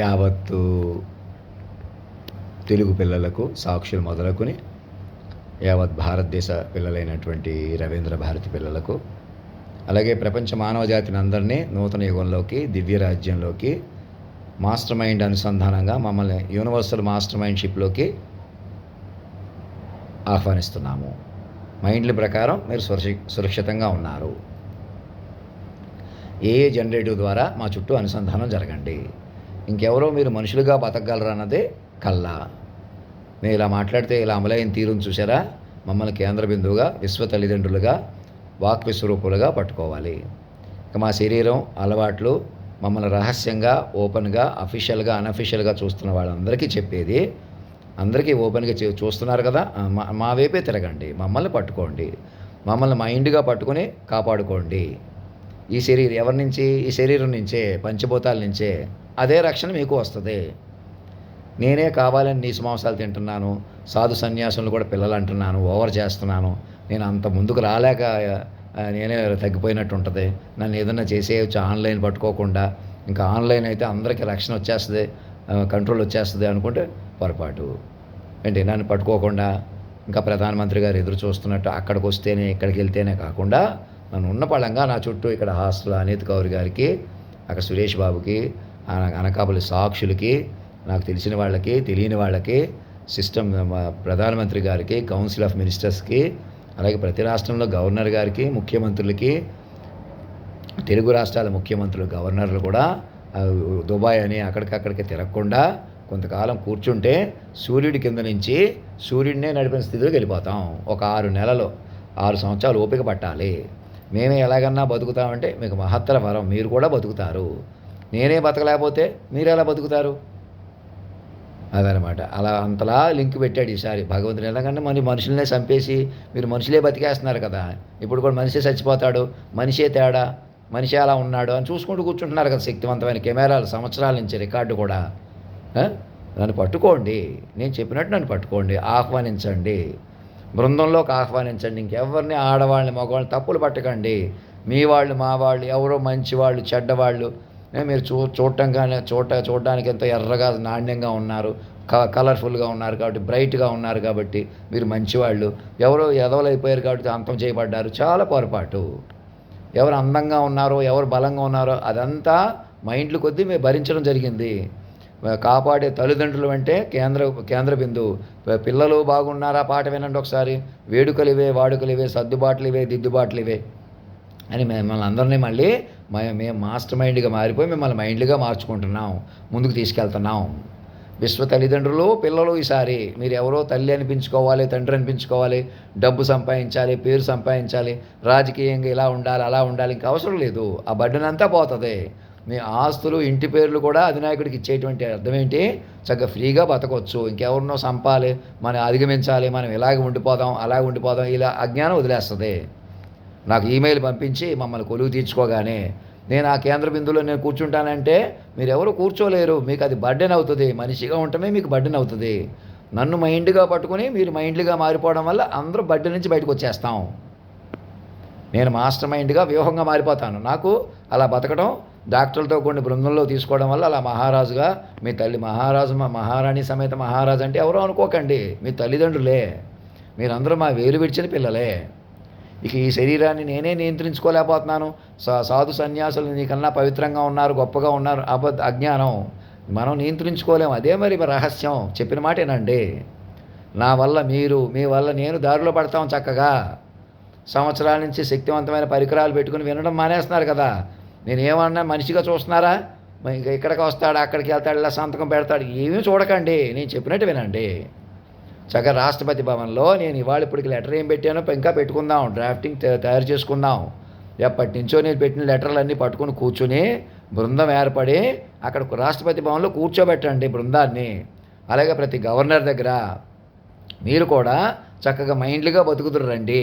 యావత్తు తెలుగు పిల్లలకు సాక్షులు మొదలుకొని యావత్ భారతదేశ పిల్లలైనటువంటి రవీంద్ర భారతి పిల్లలకు, అలాగే ప్రపంచ మానవ జాతిని అందరినీ నూతన యుగంలోకి, దివ్య రాజ్యంలోకి, మాస్టర్ మైండ్ అనుసంధానంగా మమ్మల్ని యూనివర్సల్ మాస్టర్ మైండ్షిప్లోకి ఆహ్వానిస్తున్నాము. మైండ్ల ప్రకారం మీరు సురక్షితంగా ఉన్నారు. ఏ జనరేటివ్ ద్వారా మా చుట్టూ అనుసంధానం జరగండి. ఇంకెవరో మీరు మనుషులుగా బతకగలరన్నదే కల్లా. నేను ఇలా మాట్లాడితే ఇలా అమలైన తీరును చూసారా? మమ్మల్ని కేంద్ర బిందువుగా, విశ్వ తల్లిదండ్రులుగా, వాక్ విశ్వరూపులుగా పట్టుకోవాలి. ఇక మా శరీరం, అలవాట్లు మమ్మల్ని రహస్యంగా, ఓపెన్గా, అఫీషియల్గా, అన్అఫీషియల్గా చూస్తున్న వాళ్ళందరికీ చెప్పేది, అందరికీ ఓపెన్గా చూస్తున్నారు కదా, మా వైపే తిరగండి, మమ్మల్ని పట్టుకోండి, మమ్మల్ని మైండ్గా పట్టుకొని కాపాడుకోండి. ఈ శరీరం ఎవరి నుంచి? ఈ శరీరం నుంచే, పంచభూతాల నుంచే. అదే రక్షణ మీకు వస్తుంది. నేనే కావాలని నీసు మాంసాలు తింటున్నాను, సాధు సన్యాసులు కూడా పిల్లలు అంటున్నాను, ఓవర్ చేస్తున్నాను, నేను అంత ముందుకు రాలేక నేనే తగ్గిపోయినట్టు ఉంటుంది, నన్ను ఏదన్నా చేసేయచ్చు ఆన్లైన్ పట్టుకోకుండా, ఇంకా ఆన్లైన్ అయితే అందరికీ రక్షణ వచ్చేస్తుంది, కంట్రోల్ వచ్చేస్తుంది అనుకుంటే పొరపాటు. ఏంటి, నన్ను పట్టుకోకుండా ఇంకా ప్రధానమంత్రి గారు ఎదురు చూస్తున్నట్టు అక్కడికి వస్తేనే ఇక్కడికి వెళ్తేనే కాకుండా నన్ను ఉన్న పళంగా నా చుట్టూ ఇక్కడ హాస్టల్ అనిత్ కౌర్ గారికి, అక్కడ సురేష్ బాబుకి, అనకాపల్లి సాక్షులకి, నాకు తెలిసిన వాళ్ళకి, తెలియని వాళ్ళకి, సిస్టమ్ ప్రధానమంత్రి గారికి, కౌన్సిల్ ఆఫ్ మినిస్టర్స్కి, అలాగే ప్రతి రాష్ట్రంలో గవర్నర్ గారికి, ముఖ్యమంత్రులకి, తెలుగు రాష్ట్రాల ముఖ్యమంత్రులు, గవర్నర్లు కూడా దుబాయ్ అని అక్కడికక్కడికి తిరగకుండా కొంతకాలం కూర్చుంటే సూర్యుడి కింద నుంచి సూర్యుడినే నడిపిన స్థితిలోకి వెళ్ళిపోతాం. ఒక 6 నెలలు, 6 సంవత్సరాలు ఓపిక పట్టాలి. మేమే ఎలాగన్నా బతుకుతామంటే మీకు మహత్తర వరం, మీరు కూడా బతుకుతారు. నేనే బతకలేకపోతే మీరు ఎలా బతుకుతారు? అదనమాట. అలా అంతలా లింక్ పెట్టాడు ఈసారి భగవంతుడు. ఎలాగంటే మనుషులనే చంపేసి మీరు మనుషులే బతికేస్తున్నారు కదా, ఇప్పుడు కూడా మనిషే చచ్చిపోతాడు, మనిషే తేడా, మనిషి అలా ఉన్నాడు అని చూసుకుంటూ కూర్చుంటున్నారు కదా శక్తివంతమైన కెమెరాలు, సంవత్సరాల నుంచి రికార్డు కూడా. నన్ను పట్టుకోండి, నేను చెప్పినట్టు నన్ను పట్టుకోండి, ఆహ్వానించండి, బృందంలోకి ఆహ్వానించండి. ఇంకెవరిని, ఆడవాళ్ళని, మగవాళ్ళని తప్పులు పట్టకండి. మీ వాళ్ళు, మా వాళ్ళు, ఎవరో మంచివాళ్ళు, చెడ్డవాళ్ళు, మీరు చూడటానికి ఎంతో ఎర్రగా నాణ్యంగా ఉన్నారు, కలర్ఫుల్గా ఉన్నారు కాబట్టి, బ్రైట్గా ఉన్నారు కాబట్టి మీరు మంచివాళ్ళు. ఎవరో ఎదవలైపోయారు కాబట్టి అంతం చేయబడ్డారు, చాలా పొరపాటు. ఎవరు అందంగా ఉన్నారో, ఎవరు బలంగా ఉన్నారో అదంతా మైండ్లు కొద్దీ మేము భరించడం జరిగింది. కాపాడే తల్లిదండ్రులు అంటే కేంద్ర బిందువు. పిల్లలు బాగున్నారా పాట వినండి ఒకసారి. వేడుకలు ఇవే, వాడుకలు ఇవే, సర్దుబాట్లు ఇవే, దిద్దుబాట్లు ఇవే అని మిమ్మల్ని అందరినీ మళ్ళీ మేము మాస్టర్ మైండ్గా మారిపోయి మిమ్మల్ని మైండ్లుగా మార్చుకుంటున్నాం, ముందుకు తీసుకెళ్తున్నాం. విశ్వ తల్లిదండ్రులు, పిల్లలు, ఈసారి మీరు ఎవరో తల్లి అనిపించుకోవాలి, తండ్రి అనిపించుకోవాలి, డబ్బు సంపాదించాలి, పేరు సంపాదించాలి, రాజకీయంగా ఇలా ఉండాలి, అలా ఉండాలి, ఇంకా అవసరం లేదు. ఆ బడ్డనంతా పోతుంది. మీ ఆస్తులు, ఇంటి పేర్లు కూడా అధినాయకుడికి ఇచ్చేటువంటి అర్థం ఏంటి? చక్కగా ఫ్రీగా బతకొచ్చు. ఇంకెవరినో సంపాలి, మనం అధిగమించాలి, మనం ఇలాగ ఉండిపోదాం, అలాగ ఉండిపోదాం, ఇలా అజ్ఞానం వదిలేస్తుంది. నాకు ఈమెయిల్ పంపించి మమ్మల్ని కొలువు తీర్చుకోగానే నేను ఆ కేంద్ర బిందువులో నేను కూర్చుంటానంటే మీరు ఎవరు కూర్చోలేరు, మీకు అది బర్డెన్ అవుతుంది. మనిషిగా ఉండటమే మీకు బర్డెన్ అవుతుంది. నన్ను మైండ్గా పట్టుకుని మీరు మైండ్గా మారిపోవడం వల్ల అందరూ బర్డెన్ నుంచి బయటకు వచ్చేస్తాం. నేను మాస్టర్ మైండ్గా, వ్యూహంగా మారిపోతాను. నాకు అలా బతకడం, డాక్టర్లతో కొన్ని బృందంలో తీసుకోవడం వల్ల అలా మహారాజుగా, మీ తల్లి మహారాజు, మా మహారాణి సమేత మహారాజు అంటే ఎవరో అనుకోకండి, మీ తల్లిదండ్రులే, మీరందరూ మా వేలు విడిచిన పిల్లలే. ఇక ఈ శరీరాన్ని నేనే నియంత్రించుకోలేకపోతున్నాను. సాధు సన్యాసులు నీకన్నా పవిత్రంగా ఉన్నారు, గొప్పగా ఉన్నారు, అజ్ఞానం, మనం నియంత్రించుకోలేము. అదే మరి రహస్యం. చెప్పిన మాటేనండి. నా వల్ల మీరు, మీ వల్ల నేను దారిలో పడతాం. చక్కగా సంవత్సరాల నుంచి శక్తివంతమైన పరికరాలు పెట్టుకుని వినడం మానేస్తున్నారు కదా. నేను ఏమన్నా మనిషిగా చూస్తున్నారా? ఇంకా ఇక్కడికి వస్తాడు, అక్కడికి వెళ్తాడు, ఇలా సంతకం పెడతాడు, ఏమీ చూడకండి, నేను చెప్పినట్టు వినండి. చక్కగా రాష్ట్రపతి భవన్లో నేను ఇవాళ ఇప్పటికి లెటర్ ఏం పెట్టానో ఇంకా పెట్టుకుందాం, డ్రాఫ్టింగ్ తయారు చేసుకుందాం. ఎప్పటి నుంచో నేను పెట్టిన లెటర్లన్నీ పట్టుకుని కూర్చుని బృందం ఏర్పడి అక్కడ రాష్ట్రపతి భవన్లో కూర్చోబెట్టండి బృందాన్ని. అలాగే ప్రతి గవర్నర్ దగ్గర మీరు కూడా చక్కగా మైండ్లుగా బతుకుతురు రండి.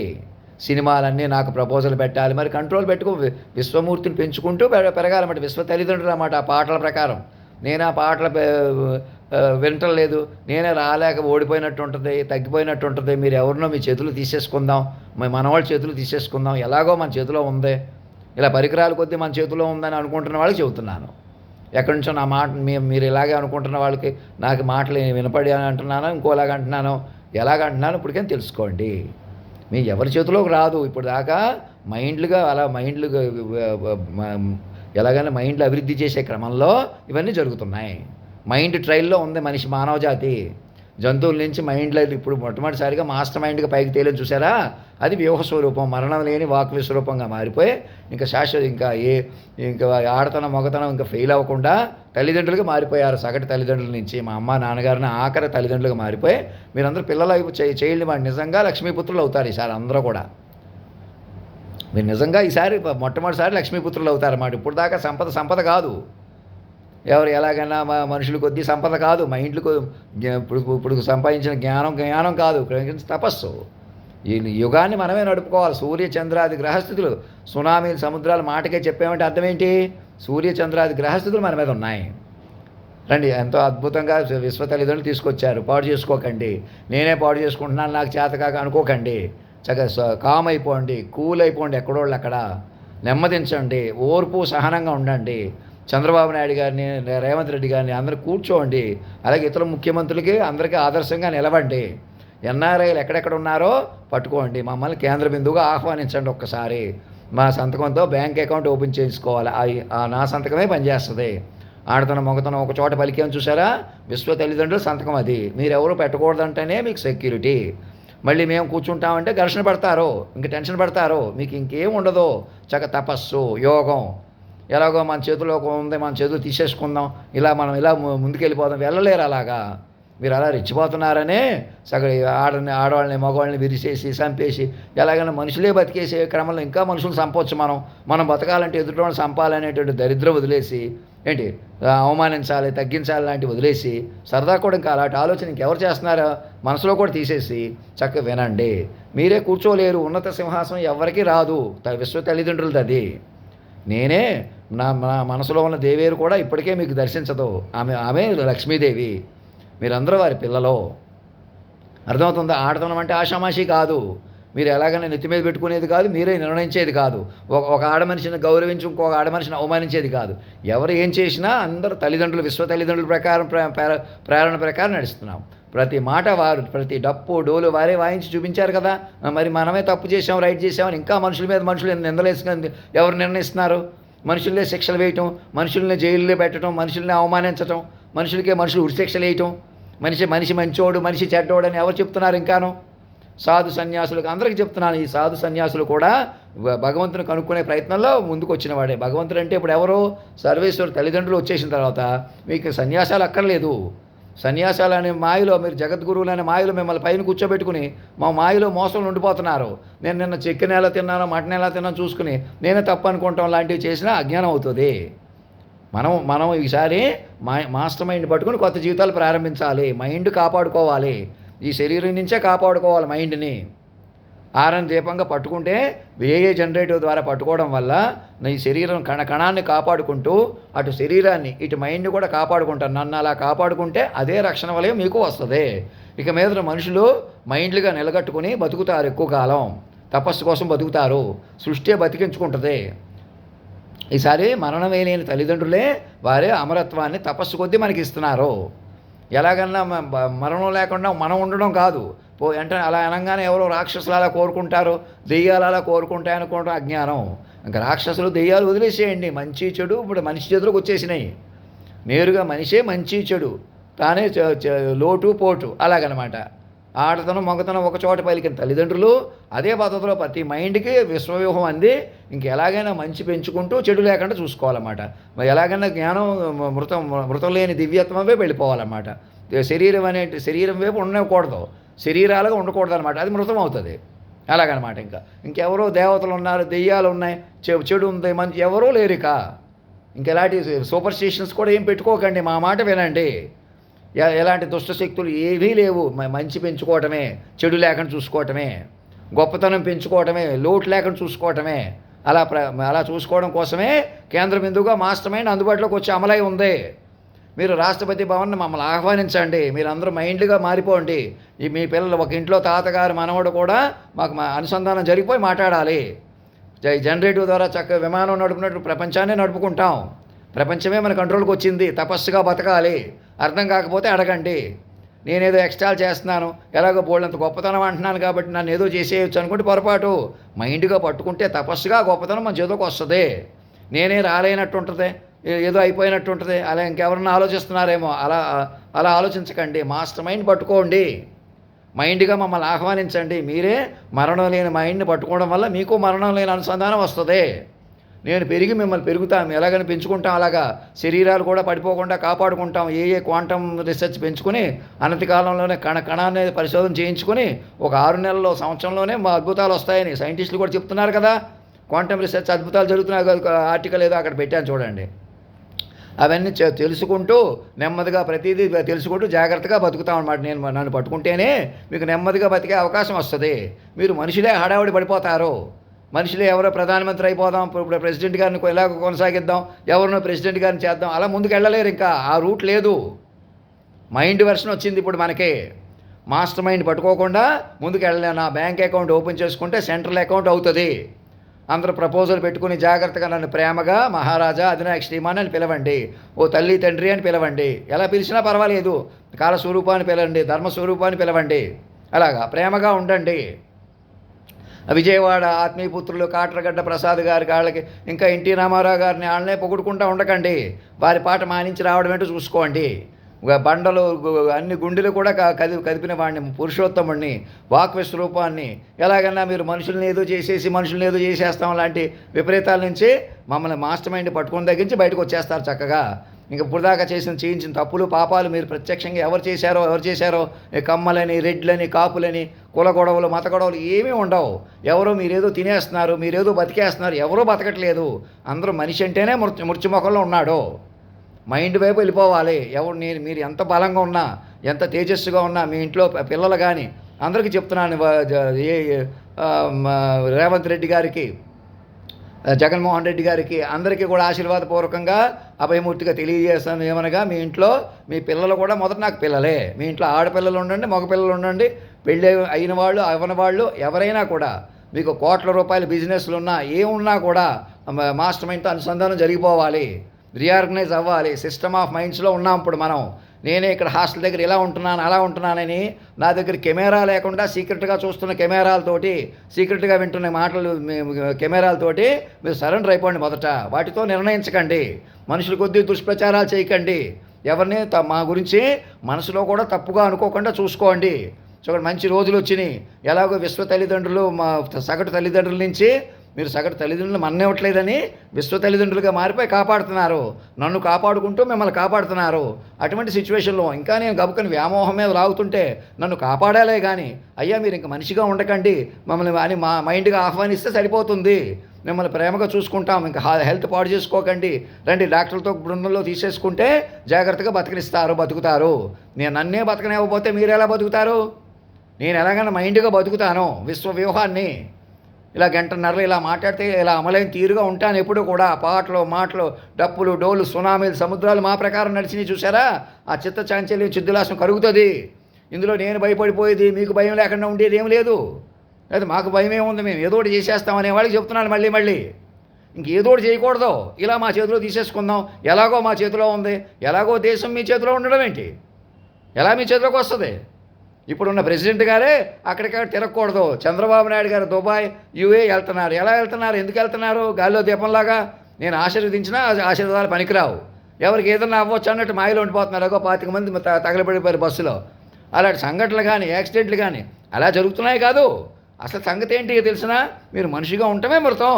సినిమాలన్నీ నాకు ప్రపోజల్ పెట్టాలి, మరి కంట్రోల్ పెట్టుకో, విశ్వమూర్తిని పెంచుకుంటూ పెరగాలన్నమాట. విశ్వ తల్లిదండ్రులు అన్నమాట. ఆ పాటల ప్రకారం నేను ఆ పాటలు వింటలేదు, నేనే రాలేక ఓడిపోయినట్టు ఉంటుంది, తగ్గిపోయినట్టు ఉంటుంది. మీరు ఎవరినో మీ చేతులు తీసేసుకుందాం, మనవాళ్ళ చేతులు తీసేసుకుందాం, ఎలాగో మన చేతిలో ఉంది, ఇలా పరికరాల కొద్దీ మన చేతిలో ఉందని అనుకుంటున్న వాళ్ళకి చెబుతున్నాను. ఎక్కడి నుంచో నా మాట మీరు ఇలాగే అనుకుంటున్న వాళ్ళకి నాకు మాటలు వినపడి అని అంటున్నానో ఇంకోలాగా అంటున్నానో ఎలాగ అంటున్నానో ఇప్పటికైనా తెలుసుకోండి. మీ ఎవరి చేతిలోకి రాదు. ఇప్పుడు దాకా మైండ్లుగా అలా మైండ్లుగా ఎలాగైనా మైండ్లు అభివృద్ధి చేసే క్రమంలో ఇవన్నీ జరుగుతున్నాయి. మైండ్ ట్రైల్లో ఉంది మనిషి మానవజాతి. జంతువుల నుంచి మైండ్లో ఇప్పుడు మొట్టమొదటిసారిగా మాస్టర్ మైండ్గా పైకి తేలిని చూసారా, అది వ్యూహ స్వరూపం, మరణం లేని వాక్ విస్వరూపంగా మారిపోయి ఇంకా శాశ్వత ఇంకా ఆడతనం మగతనం ఇంకా ఫెయిల్ అవ్వకుండా తల్లిదండ్రులుగా మారిపోయారు. సగటు తల్లిదండ్రుల నుంచి మా అమ్మ నాన్నగారిని ఆఖరి తల్లిదండ్రులుగా మారిపోయి మీరందరూ పిల్లలు చేయండి, వాడు నిజంగా లక్ష్మీపుత్రులు అవుతారు ఈసారి అందరూ కూడా. మీరు నిజంగా ఈసారి మొట్టమొదటిసారి లక్ష్మీపుత్రులు అవుతారన్నమాట. ఇప్పుడు దాకా సంపద కాదు, ఎవరు ఎలాగైనా మనుషుల కొద్దీ సంపద కాదు, మైండ్లకు ఇప్పుడు సంపాదించిన జ్ఞానం కాదు, తపస్సు. ఈ యుగాన్ని మనమే నడుపుకోవాలి. సూర్య చంద్రాది గ్రహస్థితులు, సునామీలు, సముద్రాలు మాటకే చెప్పామంటే అర్థం ఏంటి? సూర్య చంద్రాది గ్రహస్థితులు మన మీద ఉన్నాయి. రండి, ఎంతో అద్భుతంగా విశ్వ తల్లిదండ్రులు తీసుకొచ్చారు. పాడు చేసుకోకండి. నేనే పాడు చేసుకుంటున్నాను నాకు చేతకాక అనుకోకండి. చక్కగా కామ్ అయిపోండి, కూల్ అయిపోండి, ఎక్కడోళ్ళు అక్కడ నెమ్మదించండి, ఓర్పు సహనంగా ఉండండి. చంద్రబాబు నాయుడు గారిని, రేవంత్ రెడ్డి గారిని అందరూ కూర్చోండి. అలాగే ఇతర ముఖ్యమంత్రులకి అందరికీ ఆదర్శంగా నిలవండి. ఎన్ఆర్ఐలు ఎక్కడెక్కడ ఉన్నారో పట్టుకోండి, మమ్మల్ని కేంద్ర బిందువుగా ఆహ్వానించండి. ఒక్కసారి మా సంతకంతో బ్యాంక్ అకౌంట్ ఓపెన్ చేసుకోవాలి. నా సంతకమే పనిచేస్తుంది. ఆడతనం మొగతనం ఒక చోట పలికేమని చూసారా, విశ్వ తల్లిదండ్రుల సంతకం అది. మీరెవరూ పెట్టకూడదంటేనే మీకు సెక్యూరిటీ. మళ్ళీ మేము కూర్చుంటామంటే ఘర్షణ పడతారు, ఇంక టెన్షన్ పడతారు, మీకు ఇంకేం ఉండదు. తపస్సు, యోగం, ఎలాగో మన చేతిలో ఉంది, మన చేతులు తీసేసుకుందాం, మనం ఇలా ముందుకెళ్ళిపోదాం. వెళ్ళలేరు అలాగా. మీరు అలా రెచ్చిపోతున్నారనే ఆడవాళ్ళని మగవాళ్ళని విరిసేసి చంపేసి ఎలాగైనా మనుషులే బతికేసే క్రమంలో ఇంకా మనుషులు చంపవచ్చు. మనం బతకాలంటే ఎదుటివాళ్ళని చంపాలనేటువంటి దరిద్రం వదిలేసి ఏంటి అవమానించాలి, తగ్గించాలి లాంటివి వదిలేసి సరదా కూడా ఇంకా అలాంటి ఆలోచన ఇంకెవరు చేస్తున్నారో మనసులో కూడా తీసేసి చక్కగా వినండి. మీరే కూర్చోలేరు. ఉన్నత సింహాసనం ఎవరికీ రాదు, విశ్వ తల్లిదండ్రులది అది. నేనే నా మనసులో ఉన్న దేవేరు కూడా ఇప్పటికే మీకు దర్శించదు. ఆమె లక్ష్మీదేవి. మీరందరూ వారి పిల్లలో. అర్థమవుతుందా? ఆడతనం అంటే ఆషామాషి కాదు. మీరు ఎలాగైనా నెత్తి మీద పెట్టుకునేది కాదు, మీరే నిర్ణయించేది కాదు. ఒక ఆడ మనిషిని గౌరవించి ఇంకొక ఆడ మనిషిని అవమానించేది కాదు. ఎవరు ఏం చేసినా అందరూ తల్లిదండ్రులు, విశ్వ తల్లిదండ్రుల ప్రకారం ప్రేరణ ప్రకారం నడుస్తున్నాం. ప్రతి మాట వారు, ప్రతి డప్పు డోలు వారే వాయించి చూపించారు కదా. మరి మనమే తప్పు చేసాం, రైట్ చేసామని ఇంకా మనుషుల మీద మనుషులు నిందలేసుకుని ఎవరు నిర్ణయిస్తున్నారు? మనుషులనే శిక్షలు వేయటం, మనుషుల్ని జైల్లో పెట్టడం, మనుషుల్ని అవమానించటం, మనుషులకే మనుషులు ఉరిశిక్షలు వేయటం, మనిషి మంచోడు, మనిషి చెడ్డోడు అని ఎవరు చెప్తున్నారు? ఇంకాను సాధు సన్యాసులకు అందరికీ చెప్తున్నాను. ఈ సాధు సన్యాసులు కూడా భగవంతుని కనుక్కునే ప్రయత్నంలో ముందుకు వచ్చిన వాడే. భగవంతుడు అంటే ఇప్పుడు ఎవరో సర్వేశ్వరు తల్లిదండ్రులు వచ్చేసిన తర్వాత మీకు సన్యాసాలు అక్కర్లేదు. సన్యాసాలు అనే మాయలో మీరు జగద్గురువులు అనే మాయలో మిమ్మల్ని పైన కూర్చోబెట్టుకుని మా మాయలో మోసం ఉండిపోతున్నారు. నేను నిన్న చికెన్ ఎలా తిన్నానో మటన్ ఎలా తిన్నానో చూసుకుని నేనే తప్పు అనుకుంటాం లాంటివి చేసినా అజ్ఞానం అవుతుంది. మనం ఈసారి మాస్టర్ మైండ్ పట్టుకుని కొత్త జీవితాలు ప్రారంభించాలి. మైండ్ కాపాడుకోవాలి. ఈ శరీరం నుంచే కాపాడుకోవాలి మైండ్ని. ఆరని దీపంగా పట్టుకుంటే ఏఏ జనరేటివ్ ద్వారా పట్టుకోవడం వల్ల నీ శరీరం కణాన్ని కాపాడుకుంటూ అటు శరీరాన్ని ఇటు మైండ్ని కూడా కాపాడుకుంటాను. నన్ను అలా కాపాడుకుంటే అదే రక్షణ వలయం మీకు వస్తుంది. ఇక మీద మనుషులు మైండ్లుగా నిలగట్టుకుని బతుకుతారు, ఎక్కువ కాలం తపస్సు కోసం బతుకుతారు, సృష్టి బతికించుకుంటుంది. ఈసారి మరణమే లేని తల్లిదండ్రులే వారే అమరత్వాన్ని తపస్సు కొద్దీ మనకి ఇస్తున్నారు. ఎలాగన్నా మరణం లేకుండా మనం ఉండడం కాదు. అంటే అలా అనగానే ఎవరో రాక్షసులు అలా కోరుకుంటారు, దెయ్యాలు అలా కోరుకుంటాయి అనుకోవడం అజ్ఞానం. ఇంకా రాక్షసులు దెయ్యాలు వదిలేసేయండి. మంచి చెడు ఇప్పుడు మనిషి చేతులకు వచ్చేసినాయి. నేరుగా మనిషే మంచి చెడు, తానే లోటు పోటు అలాగనమాట. ఆడతనం మగతనం ఒక చోట పలికిన తల్లిదండ్రులు అదే పద్ధతిలో ప్రతి మైండ్కి విశ్వవ్యూహం అంది. ఎలాగైనా మంచి పెంచుకుంటూ చెడు లేకుండా చూసుకోవాలన్నమాట. ఎలాగైనా జ్ఞానం మృతం లేని దివ్యత్వమే వెళ్ళిపోవాలన్నమాట. శరీరం వైపు ఉండకూడదు, శరీరాలుగా ఉండకూడదు అనమాట. అది మృతం అవుతుంది అలాగనమాట. ఇంకెవరో దేవతలు ఉన్నారు, దెయ్యాలు ఉన్నాయి, చెడు ఉంది, మంచి ఎవరూ లేరిక. ఇంకెలాంటి సూపర్ స్టిషన్స్ కూడా ఏం పెట్టుకోకండి. మా మాట వినండి. ఎలాంటి దుష్టశక్తులు ఏవీ లేవు. మంచి పెంచుకోవటమే, చెడు లేకుండా చూసుకోవటమే, గొప్పతనం పెంచుకోవటమే, లోటు లేకుండా చూసుకోవటమే. అలా చూసుకోవడం కోసమే కేంద్ర బిందువుగా మాస్టర్ మైండ్ అందుబాటులోకి వచ్చి అమలై ఉంది. మీరు రాష్ట్రపతి భవన్ని మమ్మల్ని ఆహ్వానించండి. మీరందరూ మైండ్గా మారిపోండి. మీ పిల్లలు ఒక ఇంట్లో తాతగారు మనవడు కూడా మాకు అనుసంధానం జరిగిపోయి మాట్లాడాలి. జనరేటివ్ ద్వారా చక్కగా విమానం నడుపునట్టు ప్రపంచాన్ని నడుపుకుంటాం. ప్రపంచమే మన కంట్రోల్కి వచ్చింది. తపస్సుగా బతకాలి. అర్థం కాకపోతే అడగండి. నేనేదో ఎక్స్ట్రాలు చేస్తున్నాను, ఎలాగో బోల్డంత గొప్పతనం అంటున్నాను కాబట్టి నన్ను ఏదో చేసేయచ్చు అనుకుంటే పొరపాటు. మైండ్గా పట్టుకుంటే తపస్సుగా గొప్పతనం మన చేతికి వస్తుంది. నేనే రాలేనట్టు ఉంటుంది, ఏదో అయిపోయినట్టు ఉంటుంది. అలా ఇంకెవరన్నా ఆలోచిస్తున్నారేమో, అలా అలా ఆలోచించకండి. మాస్టర్ మైండ్ పట్టుకోండి. మైండ్గా మమ్మల్ని ఆహ్వానించండి. మీరే మరణం లేని మైండ్ని పట్టుకోవడం వల్ల మీకు మరణం లేని అనుసంధానం వస్తుంది. నేను పెరిగి మిమ్మల్ని పెరుగుతాం, ఎలాగని పెంచుకుంటాం, అలాగా శరీరాలు కూడా పడిపోకుండా కాపాడుకుంటాం. ఏ క్వాంటమ్ రీసెర్చ్ పెంచుకుని అనతి కాలంలోనే కణాన్ని పరిశోధన చేయించుకుని ఒక 6 నెలల్లో సంవత్సరంలోనే మా అద్భుతాలు వస్తాయని సైంటిస్టులు కూడా చెప్తున్నారు కదా. క్వాంటమ్ రీసెర్చ్ అద్భుతాలు జరుగుతున్నాయి. ఆర్టికల్ ఏదో అక్కడ పెట్టాను చూడండి. అవన్నీ తెలుసుకుంటూ నెమ్మదిగా ప్రతిదీ తెలుసుకుంటూ జాగ్రత్తగా బతుకుతాం అన్నమాట. నన్ను పట్టుకుంటేనే మీకు నెమ్మదిగా బతికే అవకాశం వస్తుంది. మీరు మనుషులే హడావుడి పడిపోతారు. మనుషులే ఎవరో ప్రధానమంత్రి అయిపోదాం, ఇప్పుడు ప్రెసిడెంట్ గారిని ఎలాగో కొనసాగిద్దాం, ఎవరినో ప్రెసిడెంట్ గారిని చేద్దాం, అలా ముందుకు వెళ్ళలేరు. ఇంకా ఆ రూట్ లేదు. మైండ్ వెర్షన్ వచ్చింది ఇప్పుడు మనకి. మాస్టర్ మైండ్ పట్టుకోకుండా ముందుకు వెళ్ళలేను. నా బ్యాంక్ అకౌంట్ ఓపెన్ చేసుకుంటే సెంట్రల్ అకౌంట్ అవుతుంది. అందరూ ప్రపోజల్ పెట్టుకుని జాగ్రత్తగా నన్ను ప్రేమగా మహారాజా అధినాయక శ్రీమాన్ అని పిలవండి, ఓ తల్లి తండ్రి అని పిలవండి. ఎలా పిలిచినా పర్వాలేదు. కాలస్వరూపాన్ని పిలవండి, ధర్మస్వరూపాన్ని పిలవండి. అలాగా ప్రేమగా ఉండండి. విజయవాడ ఆత్మీయపుత్రులు కాట్రగడ్డ ప్రసాద్ గారి వాళ్ళకి, ఇంకా ఎన్టీ రామారావు గారిని వాళ్ళనే పొగుడుకుంటూ ఉండకండి. వారి పాట మానించి రావడం ఏంటో చూసుకోండి. బండలు అన్ని గుండెలు కూడా కదిపిన వాడిని, పురుషోత్తముడిని, వాక్విస్వరూపాన్ని. ఎలాగన్నా మీరు మనుషుల్ని ఏదో చేసేసి మనుషుల్ని ఏదో చేసేస్తాం లాంటి విపరీతాల నుంచి మమ్మల్ని మాస్టర్ మైండ్ పట్టుకుని తగ్గించి బయటకు వచ్చేస్తారు చక్కగా. ఇంక ఇప్పుడు దాకా చేయించిన తప్పులు పాపాలు మీరు ప్రత్యక్షంగా ఎవరు చేశారో కమ్మలని, రెడ్లని, కాపులని, కుల గొడవలు, మత గొడవలు ఏమీ ఉండవు. ఎవరో మీరేదో తినేస్తున్నారు, మీరేదో బతికేస్తున్నారు. ఎవరో బతకట్లేదు. అందరూ మనిషి అంటేనే మృత్యుముఖంలో ఉన్నాడు. మైండ్ వైపు వెళ్ళిపోవాలి. మీరు ఎంత బలంగా ఉన్నా, ఎంత తేజస్సుగా ఉన్నా, మీ ఇంట్లో పిల్లలు కానీ అందరికీ చెప్తున్నాను. రేవంత్ రెడ్డి గారికి, జగన్మోహన్ రెడ్డి గారికి అందరికీ కూడా ఆశీర్వాదపూర్వకంగా అభయమూర్తిగా తెలియజేస్తాను. ఏమనగా మీ ఇంట్లో మీ పిల్లలు కూడా మొదట నాకు పిల్లలే. మీ ఇంట్లో ఆడపిల్లలు ఉండండి, మగపిల్లలు ఉండండి, పెళ్ళి అయిన వాళ్ళు అవన వాళ్ళు ఎవరైనా కూడా మీకు కోట్ల రూపాయల బిజినెస్లు ఉన్నా ఏమున్నా కూడా మాస్టర్ మైండ్తో అనుసంధానం జరిగిపోవాలి. రీఆర్గనైజ్ అవ్వాలి. సిస్టమ్ ఆఫ్ మైండ్స్లో ఉన్నాం ఇప్పుడు మనం. నేనే ఇక్కడ హాస్టల్ దగ్గర ఇలా ఉంటున్నాను అలా ఉంటున్నానని నా దగ్గర కెమెరా లేకుండా సీక్రెట్గా చూస్తున్న కెమెరాలతోటి, సీక్రెట్గా వింటున్న మాటలు కెమెరాలతోటి మీరు సరెండర్ అయిపోండి. మొదట వాటితో నిర్ణయించకండి. మనుషుల కొద్దీ దుష్ప్రచారాలు చేయకండి. ఎవరిని మా గురించి మనసులో కూడా తప్పుగా అనుకోకుండా చూసుకోండి. చూడండి, మంచి రోజులు వచ్చినాయి. ఎలాగో విశ్వ తల్లిదండ్రులు మా సగటు తల్లిదండ్రుల నుంచి మీరు సగటు తల్లిదండ్రులు మన్నివ్వట్లేదని విశ్వ తల్లిదండ్రులుగా మారిపోయి కాపాడుతున్నారు. నన్ను కాపాడుకుంటూ మిమ్మల్ని కాపాడుతున్నారు. అటువంటి సిచ్యువేషన్లో ఇంకా నేను గబుకని వ్యామోహం మీద లాగుతుంటే నన్ను కాపాడాలే కానీ అయ్యా మీరు ఇంక మనిషిగా ఉండకండి మమ్మల్ని అని మా మైండ్గా ఆహ్వానిస్తే సరిపోతుంది. మిమ్మల్ని ప్రేమగా చూసుకుంటాం, ఇంకా హెల్త్ పాడు చేసుకోకండి, రండి డాక్టర్లతో బృందంలో తీసేసుకుంటే జాగ్రత్తగా బతుకుతారు. నేను నన్నే బతకనివ్వకపోతే మీరు ఎలా బతుకుతారు? నేను ఎలాగైనా మైండ్గా బతుకుతాను. విశ్వ వ్యూహాన్ని ఇలా గంటన్నరలో ఇలా మాట్లాడితే ఇలా అమలైన తీరుగా ఉంటాను ఎప్పుడు కూడా. పాటలు, మాటలు, డప్పులు, డోలు, సునామీలు, సముద్రాలు మా ప్రకారం నడిచినాయి చూసారా? ఆ చిత్త చాంచల్యం, చిద్దులాసం కరుగుతుంది. ఇందులో నేను భయపడిపోయేది, మీకు భయం లేకుండా ఉండేది ఏం లేదు. లేదా మాకు భయం ఏముంది, మేము ఏదో ఒకటి చేసేస్తామనే వాళ్ళకి చెప్తున్నాను మళ్ళీ. ఇంకేదో ఒకటి చేయకూడదు, ఇలా మా చేతిలో తీసేసుకుందాం, ఎలాగో మా చేతిలో ఉంది. ఎలాగో దేశం మీ చేతిలో ఉండడం ఏంటి? ఎలా మీ చేతిలోకి వస్తుంది? ఇప్పుడున్న ప్రెసిడెంట్ గారే అక్కడిక్కడ తిరగకూడదు. చంద్రబాబు నాయుడు గారు దుబాయ్, యూఏ వెళ్తున్నారు. ఎలా వెళ్తున్నారు? ఎందుకు వెళ్తున్నారు? గాలిలో దీపంలాగా. నేను ఆశీర్వదించినా ఆశీర్వాదాలు పనికిరావు. ఎవరికి ఏదన్నా అవ్వచ్చు అన్నట్టు మాయలో ఉండిపోతున్నారు. అగో 25 మంది తగలబడిపోయారు బస్సులో. అలాంటి సంఘటనలు కానీ యాక్సిడెంట్లు కానీ అలా జరుగుతున్నాయి కాదు. అసలు సంగతి ఏంటి తెలిసినా? మీరు మనిషిగా ఉండటమే మృతం.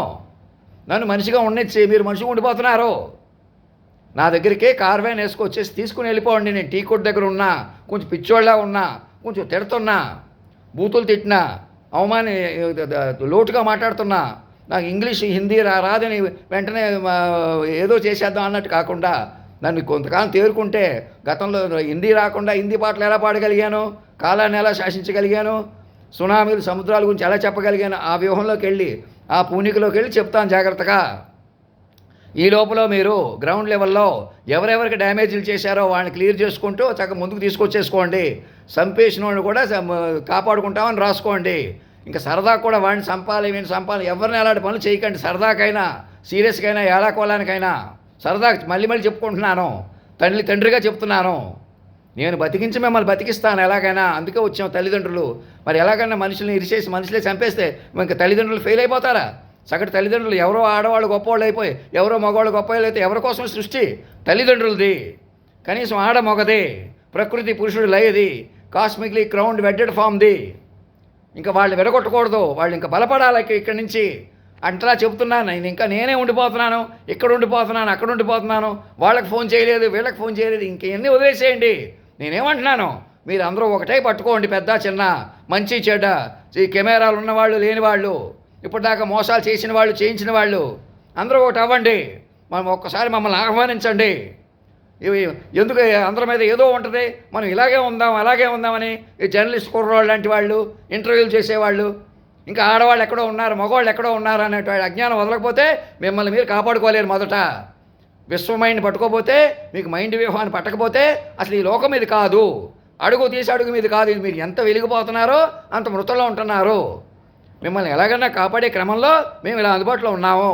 నన్ను మనిషిగా ఉండనిచ్చి మీరు మనిషిగా ఉండిపోతున్నారు. నా దగ్గరికి కార్ వ్యాన్ వేసుకొచ్చేసి తీసుకుని వెళ్ళిపోండి. నేను టీ కొట్టు దగ్గర ఉన్నా, కొంచెం పిచ్చోళ్ళ ఉన్నా, కొంచెం తిడుతున్నా, బూతులు తిట్టినా, అవమాని లోటుగా మాట్లాడుతున్నా, నాకు ఇంగ్లీష్ హిందీ రాదని వెంటనే ఏదో చేసేద్దాం అన్నట్టు కాకుండా నన్ను కొంతకాలం తేరుకుంటే గతంలో హిందీ రాకుండా హిందీ పాటలు ఎలా పాడగలిగాను, కాలాన్ని ఎలా శాసించగలిగాను, సునామీలు, సముద్రాల గురించి ఎలా చెప్పగలిగాను, ఆ వ్యూహంలోకి వెళ్ళి ఆ పూనికలోకి వెళ్ళి చెప్తాను జాగ్రత్తగా. ఈ లోపల మీరు గ్రౌండ్ లెవెల్లో ఎవరెవరికి డ్యామేజ్లు చేశారో వాళ్ళని క్లియర్ చేసుకుంటూ చక్కగా ముందుకు తీసుకొచ్చేసుకోండి. చంపేసిన వాడిని కూడా కాపాడుకుంటామని రాసుకోండి. ఇంకా సరదా కూడా వాడిని చంపాలి వీడిని చంపాలి ఎవరిని అలాంటి పనులు చేయకండి. సరదాకైనా, సీరియస్కైనా, ఏడాకోలానికైనా సరదాగా మళ్ళీ మళ్ళీ చెప్పుకుంటున్నాను, తండ్రిగా చెప్తున్నాను. నేను బతికించి మిమ్మల్ని బతికిస్తాను ఎలాగైనా, అందుకే వచ్చాం తల్లిదండ్రులు. మరి ఎలాగైనా మనుషుల్ని ఇరిచేసి మనుషులే చంపేస్తే ఇంకా తల్లిదండ్రులు ఫెయిల్ అయిపోతారా? సగటు తల్లిదండ్రులు ఎవరో ఆడవాళ్ళు గొప్పవాళ్ళు అయిపోయి ఎవరో మగవాళ్ళు గొప్పవాళ్ళు అయితే ఎవరి కోసం సృష్టి? తల్లిదండ్రులది. కనీసం ఆడ మొగది, ప్రకృతి పురుషుడు లయది, కాస్మిక్లీ క్రౌండ్ వెడ్డెడ్ ఫామ్ది. ఇంకా వాళ్ళు విడగొట్టకూడదు, వాళ్ళు ఇంకా బలపడాలి ఇక్కడి నుంచి అంటలా చెబుతున్నాను. నేను ఇంకా నేనే ఉండిపోతున్నాను, ఇక్కడ ఉండిపోతున్నాను, అక్కడ ఉండిపోతున్నాను, వాళ్ళకి ఫోన్ చేయలేదు, వీళ్ళకి ఫోన్ చేయలేదు, ఇంకెన్ని వదిలేసేయండి. నేనేమంటున్నాను, మీరు అందరూ ఒకటే పట్టుకోండి, పెద్ద చిన్న, మంచి చెడ్డ, ఈ కెమెరాలు ఉన్నవాళ్ళు లేని వాళ్ళు, ఇప్పటిదాకా మోసాలు చేసిన వాళ్ళు చేయించిన వాళ్ళు అందరూ ఒకటి అవ్వండి. మనం ఒక్కసారి మమ్మల్ని ఆహ్వానించండి. ఇవి ఎందుకు అందరి మీద ఏదో ఉంటుంది, మనం ఇలాగే ఉందాం అలాగే ఉందామని ఈ జర్నలిస్ట్ కుర్రోళ్ళు లాంటి వాళ్ళు, ఇంటర్వ్యూలు చేసేవాళ్ళు, ఇంకా ఆడవాళ్ళు ఎక్కడో ఉన్నారు, మగవాళ్ళు ఎక్కడో ఉన్నారు అనేటువంటి అజ్ఞానం వదలకపోతే మిమ్మల్ని మీరు కాపాడుకోలేరు. మొదట విశ్వ మైండ్ పట్టుకోపోతే, మీకు మైండ్ వ్యూహాన్ని పట్టకపోతే అసలు ఈ లోకం ఇది కాదు, అడుగు తీసి అడుగు మీద కాదు. ఇది మీరు ఎంత వెలిగిపోతున్నారో అంత మృతంలో ఉంటున్నారు. మిమ్మల్ని ఎలాగన్నా కాపాడే క్రమంలో మేము ఇలా అందుబాటులో ఉన్నాము.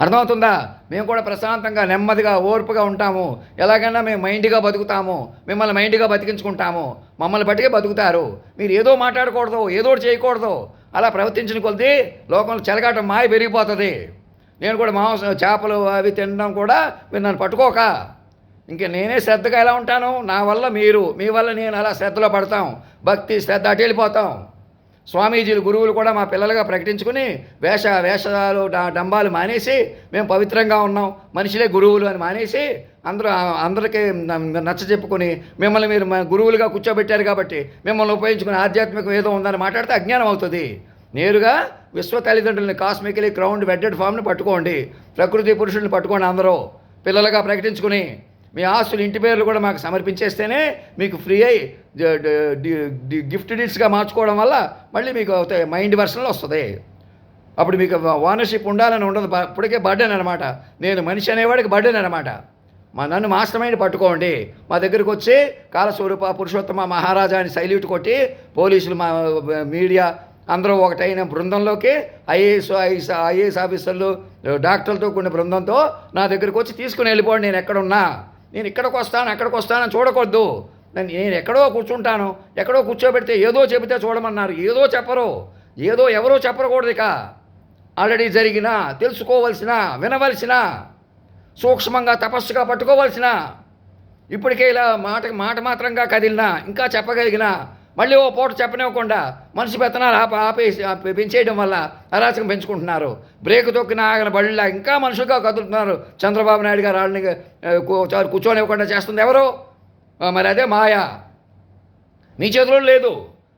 అర్థమవుతుందా? మేము కూడా ప్రశాంతంగా నెమ్మదిగా ఓర్పుగా ఉంటాము. ఎలాగైనా మేము మైండ్గా బతుకుతాము, మిమ్మల్ని మైండ్గా బతికించుకుంటాము. మమ్మల్ని బట్టికే బతుకుతారు. మీరు ఏదో మాట్లాడకూడదు, ఏదో చేయకూడదు. అలా ప్రవర్తించిన కొద్దీ లోకంలో చెలగాటం మాయ పెరిగిపోతుంది. నేను కూడా మాంసం చేపలు అవి తినడం కూడా మీరు నన్ను పట్టుకోక. ఇంక నేనే శ్రద్ధగా ఎలా ఉంటాను, నా వల్ల మీరు, మీ వల్ల నేను అలా శ్రద్ధలో పడతాం. భక్తి శ్రద్ధ అటు వెళ్ళిపోతాం. స్వామీజీలు గురువులు కూడా మా పిల్లలుగా ప్రకటించుకుని వేషాలు డంబాలు మానేసి మేము పవిత్రంగా ఉన్నాం, మనుషులే గురువులు అని మానేసి అందరికీ నచ్చ చెప్పుకొని మిమ్మల్ని మీరు గురువులుగా కూర్చోబెట్టారు కాబట్టి మిమ్మల్ని ఉపయోగించుకుని ఆధ్యాత్మికం ఏదో ఉందని మాట్లాడితే అజ్ఞానం అవుతుంది. నేరుగా విశ్వ తల్లిదండ్రులని, కాస్మికలీ క్రౌండ్ వెడ్డెడ్ ఫామ్ని పట్టుకోండి, ప్రకృతి పురుషుల్ని పట్టుకోండి. అందరూ పిల్లలుగా ప్రకటించుకుని మీ ఆస్తులు ఇంటి పేర్లు కూడా మాకు సమర్పించేస్తేనే మీకు ఫ్రీ అయ్యి గిఫ్ట్ డీడ్స్గా మార్చుకోవడం వల్ల మళ్ళీ మీకు మైండ్ వర్షన్లో వస్తుంది. అప్పుడు మీకు ఓనర్షిప్ ఉండాలని ఉండదు. ఇప్పటికే బర్డెన్ అనమాట. నేను మనిషి అనేవాడికి బర్డెన్ అనమాట. నన్ను మాస్టర్ మైండ్ పట్టుకోండి. మా దగ్గరికి వచ్చి కాలస్వరూప పురుషోత్తమ మహారాజా అని సైల్యూట్ కొట్టి పోలీసులు, మా మీడియా అందరూ ఒకటైన బృందంలోకి ఐఏఎస్ ఆఫీసర్లు, డాక్టర్లతో కూడిన బృందంతో నా దగ్గరికి వచ్చి తీసుకుని వెళ్ళిపోండి. నేను ఎక్కడున్నా, నేను ఇక్కడికి వస్తాను అక్కడికి వస్తానని చూడకూడదు. నేను ఎక్కడో కూర్చుంటాను, ఎక్కడో కూర్చోబెడితే ఏదో చెబితే చూడమన్నారు. ఏదో చెప్పరు, ఏదో ఎవరో చెప్పకూడదు. ఇక ఆల్రెడీ జరిగిన, తెలుసుకోవలసిన, వినవలసిన, సూక్ష్మంగా తపస్సుగా పట్టుకోవలసిన, ఇప్పటికే ఇలా మాట మాత్రంగా కదిలినా, ఇంకా చెప్పగలిగిన, మళ్ళీ ఓ పూట చెప్పనివ్వకుండా మనిషి పెత్తనాలు ఆపేసి పెంచేయడం వల్ల అరాచకం పెంచుకుంటున్నారు. బ్రేక్ తొక్కిన ఆగిన బళ్ళ ఇంకా మనుషులుగా కదులుతున్నారు. చంద్రబాబు నాయుడు గారు వాళ్ళని కూర్చోనివ్వకుండా చేస్తుంది ఎవరు? మరి అదే మాయా. మీ చేతిలో లేదు.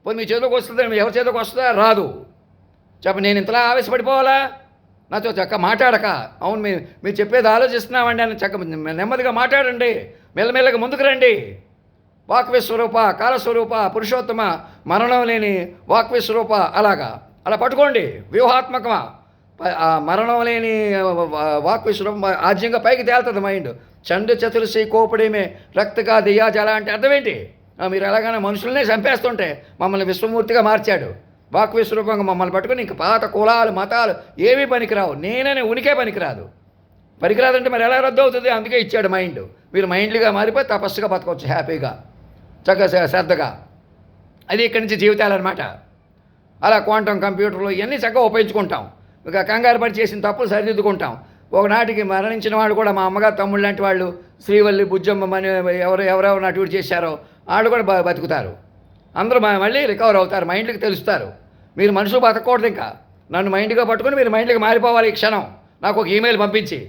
పోయి మీ చేతిలోకి వస్తుంది, ఎవరి చేతిలోకి వస్తుందా? రాదు. నేను ఇంతలా ఆవేశపడిపోవాలా? నాతో చక్క మాట్లాడక. అవును, మీరు చెప్పేది ఆలోచిస్తున్నామండి అని చక్క నెమ్మదిగా మాట్లాడండి. మెల్లమెల్లగా ముందుకు రండి. వాక్విస్వరూప, కాలస్వరూప, పురుషోత్తమ, మరణం లేని వాక్విస్వరూప, అలా పట్టుకోండి. వ్యూహాత్మకమా మరణం లేని వాక్విస్వరూపం ఆజ్యంగా పైకి తేలుతుంది మైండ్. చండు చతుర్సి కోపడేమే రక్తగా దియా జల అంటే అర్థం ఏంటి? మీరు ఎలాగైనా మనుషులనే చంపేస్తుంటే మమ్మల్ని విశ్వమూర్తిగా మార్చాడు. వాక్విస్వరూపంగా మమ్మల్ని పట్టుకుని ఇంక పాత కులాలు మతాలు ఏమీ పనికిరావు. నేననే ఉనికే పనికిరాదంటే మరి ఎలా రద్దు అవుతుంది? అందుకే ఇచ్చాడు మైండ్. మీరు మైండ్లుగా మారిపోయి తపస్సుగా బతకవచ్చు హ్యాపీగా, చక్కగా శ్రద్ధగా. అది ఇక్కడి నుంచి జీవితాలు అనమాట. అలా క్వాంటమ్ కంప్యూటర్లు ఇవన్నీ చక్కగా ఉపయోగించుకుంటాం. ఇక కంగారు పడి చేసిన తప్పులు సరిదిద్దుకుంటాం. ఒకనాటికి మరణించిన వాళ్ళు కూడా మా అమ్మగారు తమ్ముళ్ళు లాంటి వాళ్ళు, శ్రీవల్లి, బుజ్జమ్మ అని ఎవరెవరు అటు చేశారో వాళ్ళు కూడా బతుకుతారు. అందరూ మళ్ళీ రికవర్ అవుతారు. మైండ్కి తెలుస్తారు. మీరు మనుషులు బతకూడదు. ఇంకా నన్ను మైండ్గా పట్టుకుని మీరు మైండ్కి మారిపోవాలి. ఈ క్షణం నాకు ఒక ఈమెయిల్ పంపించి,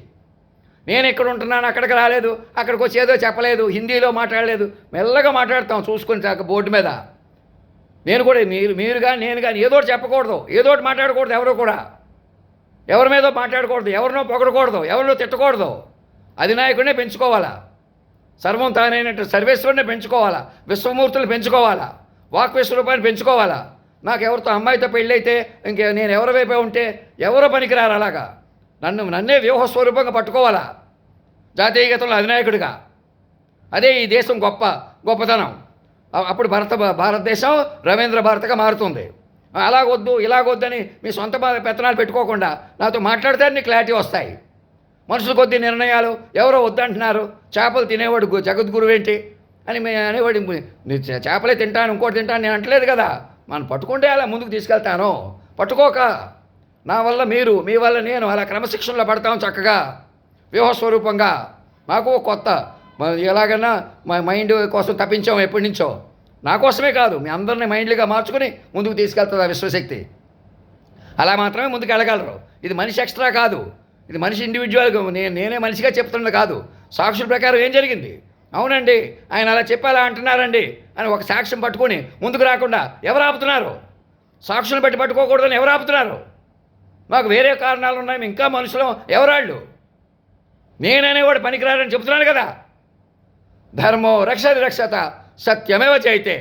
నేను ఎక్కడ ఉంటున్నాను, అక్కడికి రాలేదు, అక్కడికి వచ్చి ఏదో చెప్పలేదు, హిందీలో మాట్లాడలేదు, మెల్లగా మాట్లాడతాం చూసుకొని చాక బోర్డు మీద. నేను కూడా మీరు కానీ నేను కానీ ఏదో చెప్పకూడదు, ఏదో మాట్లాడకూడదు. ఎవరో కూడా ఎవరి మీదో మాట్లాడకూడదు, ఎవరినో పొగడకూడదు, ఎవరినో తిట్టకూడదు. అధినాయకుడినే పెంచుకోవాలా, సర్వం తానైనట్టు సర్వేశ్వరుని పెంచుకోవాలా, విశ్వమూర్తులు పెంచుకోవాలా, వాక్విస్వరూపాన్ని పెంచుకోవాలా. నాకు ఎవరితో అమ్మాయితో పెళ్ళైతే నేను ఎవరి వైపే ఉంటే ఎవరో పనికిరారు. అలాగా నన్నే వ్యూహస్వరూపంగా పట్టుకోవాలా, జాతీయగతంలో అధినాయకుడిగా. అదే ఈ దేశం గొప్పతనం. అప్పుడు భారతదేశం రవీంద్ర భారత్గా మారుతుంది. అలాగొద్దు ఇలాగొద్దని మీ సొంత పెత్తనాలు పెట్టుకోకుండా నాతో మాట్లాడితే అన్ని క్లారిటీ వస్తాయి. మనుషుల కొద్ది నిర్ణయాలు, ఎవరో వద్దంటున్నారు, చేపలు తినేవాడు జగద్గురువు ఏంటి అని అనేవాడు. చేపలే తింటాను, ఇంకోటి తింటాను నేను అంటలేదు కదా. మనం పట్టుకుంటే అలా ముందుకు తీసుకెళ్తాను. పట్టుకోక నా వల్ల మీరు, మీ వల్ల నేను అలా క్రమశిక్షణలో పడతాం చక్కగా వ్యూహస్వరూపంగా. నాకు కొత్త ఎలాగన్నా మా మైండ్ కోసం తప్పించాం ఎప్పటి నుంచో. నా కోసమే కాదు, మీ అందరినీ మైండ్లుగా మార్చుకుని ముందుకు తీసుకెళ్తుంది ఆ విశ్వశక్తి. అలా మాత్రమే ముందుకు వెళ్ళగలరు. ఇది మనిషి ఎక్స్ట్రా కాదు, ఇది మనిషి ఇండివిజువల్గా నేనే మనిషిగా చెప్తున్నది కాదు. సాక్షుల ప్రకారం ఏం జరిగింది? అవునండి ఆయన అలా చెప్పాలా అంటున్నారండి అని ఒక సాక్ష్యం పట్టుకొని ముందుకు రాకుండా ఎవరు ఆపుతున్నారు? సాక్షులను బట్టి పట్టుకోకూడదని ఎవరు ఆపుతున్నారు? మాకు వేరే కారణాలు ఉన్నాయి, ఇంకా మనుషులు ఎవరాళ్ళు? నేననేవాడు పనికిరాడని చెబుతున్నాను కదా. ధర్మో రక్షతి రక్షత సత్యమేవ చైతే.